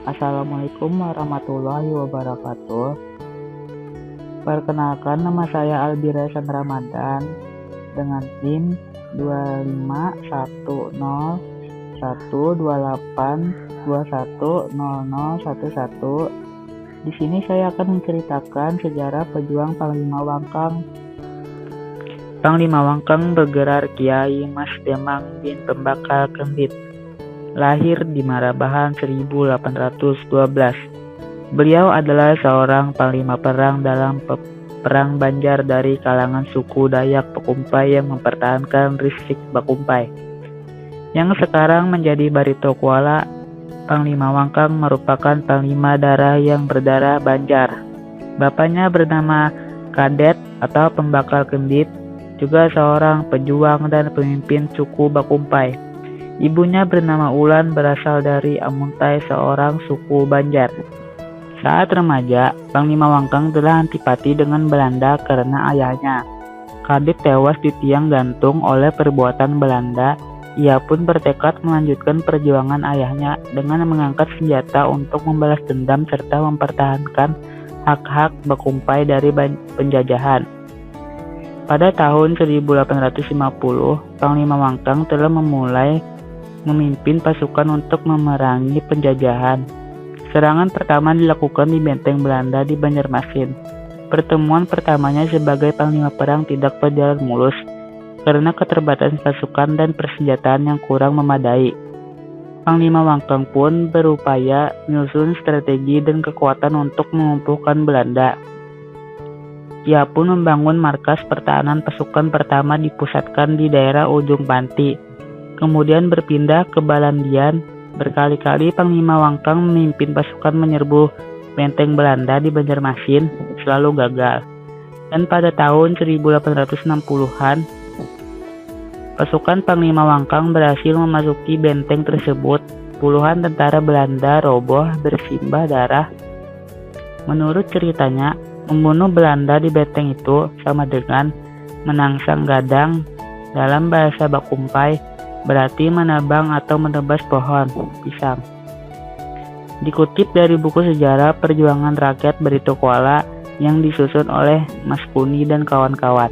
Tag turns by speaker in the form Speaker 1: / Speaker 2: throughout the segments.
Speaker 1: Assalamualaikum warahmatullahi wabarakatuh. Perkenalkan, nama saya Albira San Ramadan dengan NIM 25101282810011. Di sini saya akan menceritakan sejarah pejuang Panglima Wangkang. Panglima Wangkang bergelar Kiai Mas Demang bin Pembakal Kendit. Lahir di Marabahan 1812. Beliau adalah seorang panglima perang dalam Perang Banjar dari kalangan suku Dayak Pakumpai yang mempertahankan distrik Bakumpai, yang sekarang menjadi Barito Kuala. Panglima Wangkang merupakan panglima darah yang berdarah Banjar. Bapaknya bernama Kadet atau Pembakal Kendit, juga seorang pejuang dan pemimpin suku Bakumpai. Ibunya bernama Ulan, berasal dari Amuntai, seorang suku Banjar. Saat remaja, Panglima Wangkang telah antipati dengan Belanda karena ayahnya, Kadet, tewas di tiang gantung oleh perbuatan Belanda. Ia pun bertekad melanjutkan perjuangan ayahnya dengan mengangkat senjata untuk membalas dendam serta mempertahankan hak-hak Bakumpai dari penjajahan. Pada tahun 1850, Panglima Wangkang telah memulai memimpin pasukan untuk memerangi penjajahan. Serangan pertama dilakukan di benteng Belanda di Banjarmasin. Pertemuan pertamanya sebagai panglima perang tidak berjalan mulus karena keterbatasan pasukan dan persenjataan yang kurang memadai. Panglima Wangkang pun berupaya menyusun strategi dan kekuatan untuk melumpuhkan Belanda. Ia pun membangun markas pertahanan. Pasukan pertama dipusatkan di daerah Ujung Panti, kemudian berpindah ke Balandian. Berkali-kali Panglima Wangkang memimpin pasukan menyerbu benteng Belanda di Banjarmasin, selalu gagal. Dan pada tahun 1860-an, pasukan Panglima Wangkang berhasil memasuki benteng tersebut. Puluhan tentara Belanda roboh bersimbah darah. Menurut ceritanya, membunuh Belanda di benteng itu sama dengan menangsang gadang. Dalam bahasa Bakumpai berarti menebang atau menebas pohon pisang. Dikutip dari buku sejarah Perjuangan Rakyat Barito Kuala yang disusun oleh Mas Kuni dan kawan-kawan.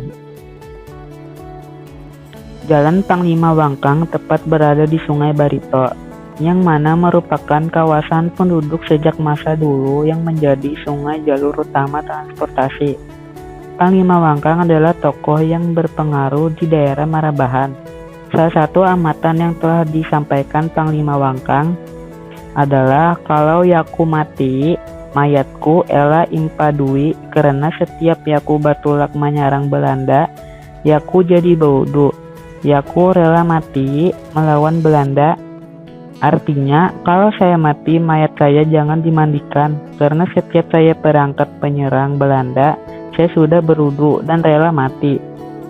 Speaker 1: Jalan Panglima Wangkang tepat berada di Sungai Barito, yang mana merupakan kawasan penduduk sejak masa dulu yang menjadi sungai jalur utama transportasi. Panglima Wangkang adalah tokoh yang berpengaruh di daerah Marabahan. Salah satu amatan yang telah disampaikan Panglima Wangkang adalah, kalau yaku mati, mayatku ela impadui, karena setiap yaku batulak menyerang Belanda, yaku jadi baudu, yaku rela mati melawan Belanda. Artinya, kalau saya mati, mayat saya jangan dimandikan, karena setiap saya berangkat penyerang Belanda, saya sudah berudu dan rela mati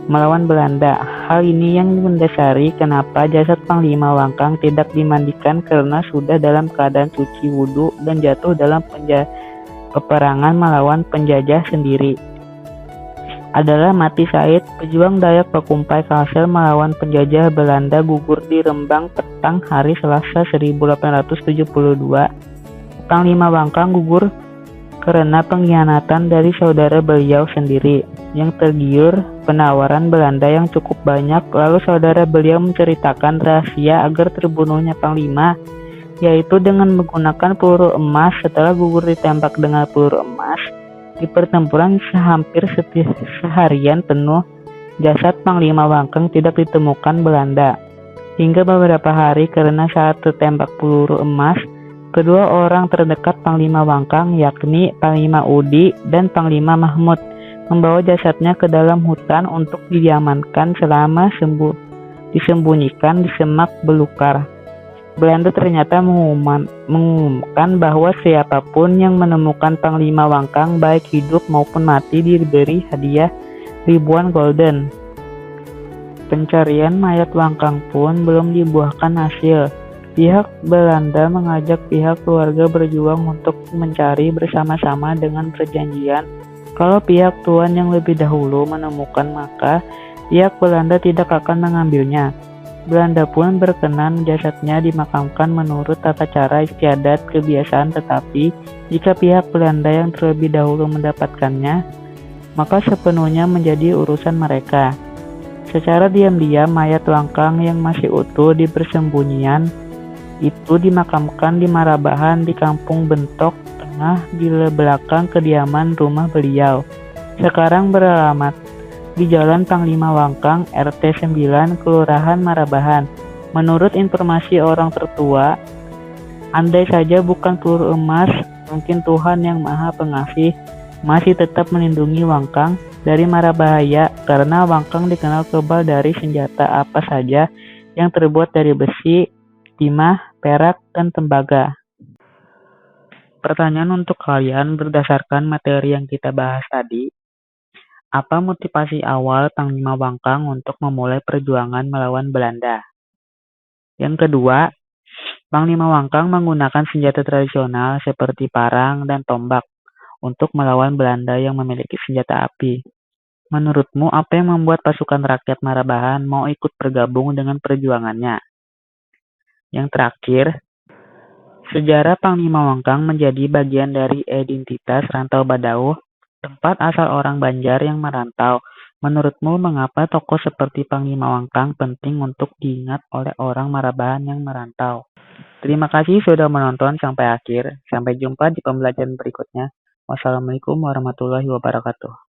Speaker 1: melawan Belanda. Hal ini yang mendasari kenapa jasad Panglima Wangkang tidak dimandikan, karena sudah dalam keadaan suci wudhu dan jatuh dalam peperangan melawan penjajah sendiri. Adalah Mati Said, pejuang Dayak Pakumpai Kalsel melawan penjajah Belanda, gugur di Rembang petang hari Selasa 1872. Panglima Wangkang gugur karena pengkhianatan dari saudara beliau sendiri yang tergiur penawaran Belanda yang cukup banyak. Lalu saudara beliau menceritakan rahasia agar terbunuhnya Panglima, yaitu dengan menggunakan peluru emas. Setelah gugur ditembak dengan peluru emas di pertempuran hampir seharian penuh, jasad Panglima Wangkang tidak ditemukan Belanda hingga beberapa hari, karena saat tertembak peluru emas, kedua orang terdekat Panglima Wangkang, yakni Panglima Udi dan Panglima Mahmud, membawa jasadnya ke dalam hutan untuk diamankan selama disembunyikan di semak belukar. Belanda ternyata mengumumkan bahwa siapapun yang menemukan Panglima Wangkang, baik hidup maupun mati, diberi hadiah ribuan golden. Pencarian mayat Wangkang pun belum dibuahkan hasil. Pihak Belanda mengajak pihak keluarga berjuang untuk mencari bersama-sama dengan perjanjian, kalau pihak tuan yang lebih dahulu menemukan, maka pihak Belanda tidak akan mengambilnya. Belanda pun berkenan jasadnya dimakamkan menurut tata cara istiadat kebiasaan, tetapi jika pihak Belanda yang terlebih dahulu mendapatkannya, maka sepenuhnya menjadi urusan mereka. Secara diam-diam, mayat Wangkang yang masih utuh di persembunyian itu dimakamkan di Marabahan di Kampung Bentok Tengah di belakang kediaman rumah beliau. Sekarang beralamat di Jalan Panglima Wangkang, RT 9, Kelurahan Marabahan. Menurut informasi orang tertua, andai saja bukan peluru emas, mungkin Tuhan yang Maha Pengasih masih tetap melindungi Wangkang dari mara bahaya, karena Wangkang dikenal kebal dari senjata apa saja yang terbuat dari besi, timah, perak, dan tembaga. Pertanyaan untuk kalian berdasarkan materi yang kita bahas tadi. Apa motivasi awal Panglima Wangkang untuk memulai perjuangan melawan Belanda? Yang kedua, Panglima Wangkang menggunakan senjata tradisional seperti parang dan tombak untuk melawan Belanda yang memiliki senjata api. Menurutmu, apa yang membuat pasukan rakyat Marabahan mau ikut bergabung dengan perjuangannya? Yang terakhir, sejarah Panglima Wangkang menjadi bagian dari identitas Rantau Badauh, tempat asal orang Banjar yang merantau. Menurutmu, mengapa tokoh seperti Panglima Wangkang penting untuk diingat oleh orang Marabahan yang merantau? Terima kasih sudah menonton sampai akhir. Sampai jumpa di pembelajaran berikutnya. Wassalamualaikum warahmatullahi wabarakatuh.